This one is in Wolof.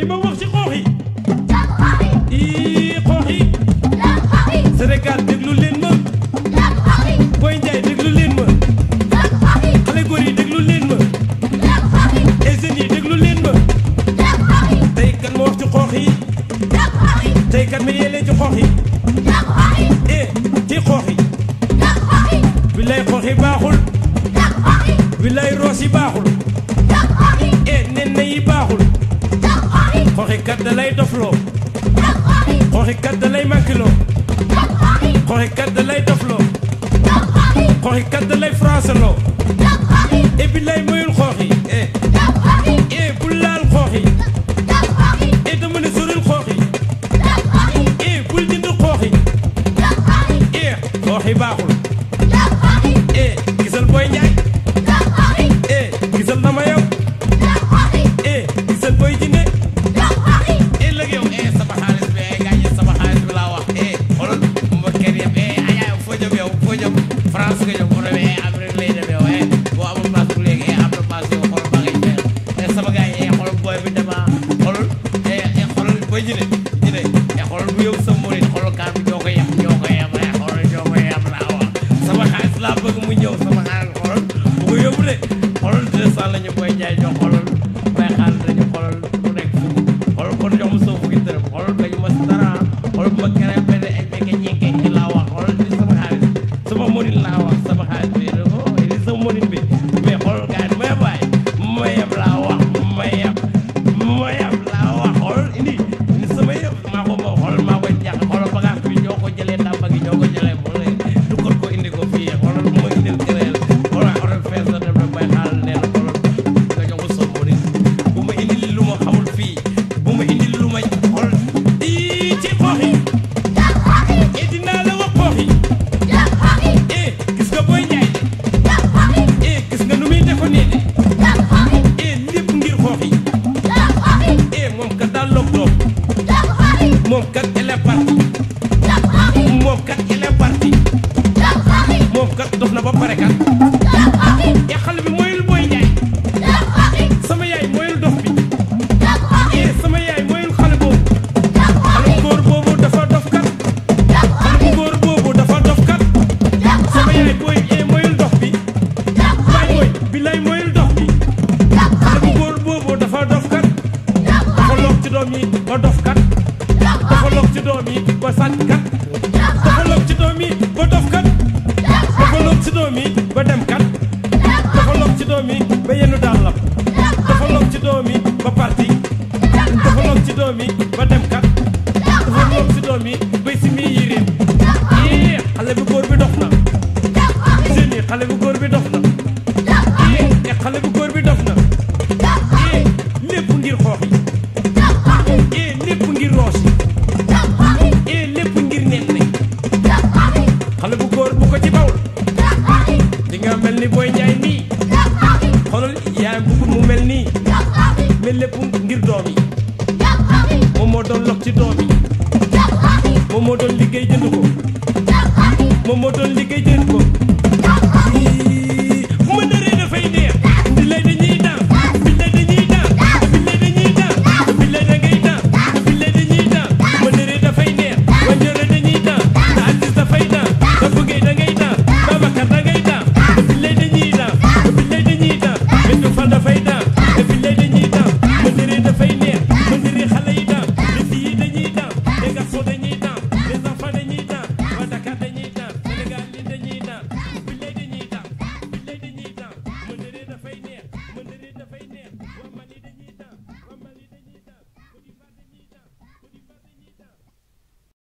tey ma wax ci xoox yi xoox yi Sénégal déglu leen ma Boy Ndiaye déglu leen ma xale góor yi déglu leen ma et jeunes yi déglu leen ma tey kan ma wax ci xoox yi tey kan ma yeelee ci xoox yi ci xoox yi billaay xoox yi baaxul billaay roos yi baaxul nen na yi baaxul xooxi kat da lay dofloo xooxi kat da lay mankiloo xooxi kat da lay dofloo xooxi kat da lay franceloo e billaay moyul xooxi bul laal xooxi dama ne soril xooxi bul jënd xooxi xooxi baaxul gisal Boy Ndiaye gisal na ma yow gisal Boy Djiné léegi yow sama xaalis bi gaañ sama xaalis bi laa wax xoolal mbokkeer yëpp ayaay foo jëm yow foo jëm France nga jëm bu demee Amérique lay dem yow boo amul passe bu léegi am na passe yow xoolal maa ngay fay sama gars yi xoolal booy bi dama xoolal xoolal Boy Djiné xoolal bu yow sa murit xoolal kaar bi ñoo ko yem xoolal ñoo ko yem laa wax sama xaalis laa bëgg mu ñëw sama xaalis xoolal bu ko yóbbu de xoolal 200 la ñu Boy Ndiaye ñoo xoolal bay xaalis lañu xoolal mu nekk xoolal kon jox ma soo fukki dërëm xoolal bañu ma si dara xoolal bu ma keneen benn ay béykat ñeekee laa wax xoolal di sama xaalis sama monin laa wax sama xaalis bi di sama monin bi mais xoolal gars yi ma yeb laa wax ma yeb laa wax xoolal indi sama yeb maa ko moom xoolal maa koy jàq xoolal bagage bi ñoo ko jëlee tàmba gi ñoo ko jëlee xoolal du ko indi ko fii xoolal bu ma indil këreel xoolal fees na dem na bay xaalis nee na xoolal nga jox ma soo monin bu ma indil lu ma xamul fii bu ma indil lu ma xool ci xoox yi dinaa la wax xoox yi gis nga Boy Ndiaye gis nga nu muy defo nee de lépp ngir xoox yi moom kat daal loog doom moom kat elle est parti moom kat elle est parti moom kat dof na ba pare kat xale bi mooyul Boy Ndiaye sama yaay mooyul dof bi sama yaay mooyul xale boobu xale góor boobu dafa dof kat xale góor boobu dafa dof kat sama yaay mooyul dof bi waay billaay mooyul dof bi xale góor boobu dafa dof kat dafa loog ci doom yi ba dof kat dafa loog ci doom yi ba sàcc kat dafa loog ci doom yi ba dof kat dafa loog ci doom yi ba dem kat dafa loog ci doom yi ba yenu daalam dafa loog ci doom yi ba parti dafa loog ci doom yi ba dem kat dafa loog ci doom yi ba si mi yéreem xale bu góor bi dof na jeunes yi xale bu góor bi dof na xale bu góor bi dof na lépp ngir xoox yi lépp ngir roos yi lépp ngir nen ne xale bu góor bu ko ci bawul di nga mel ni Boy Ndiaye nii xoolal yaay bëggul mu mel nii mais lépp ngir doom yi moom moo doon lok ci doom yi moom moo doon liggéey jënd ko moom moo doon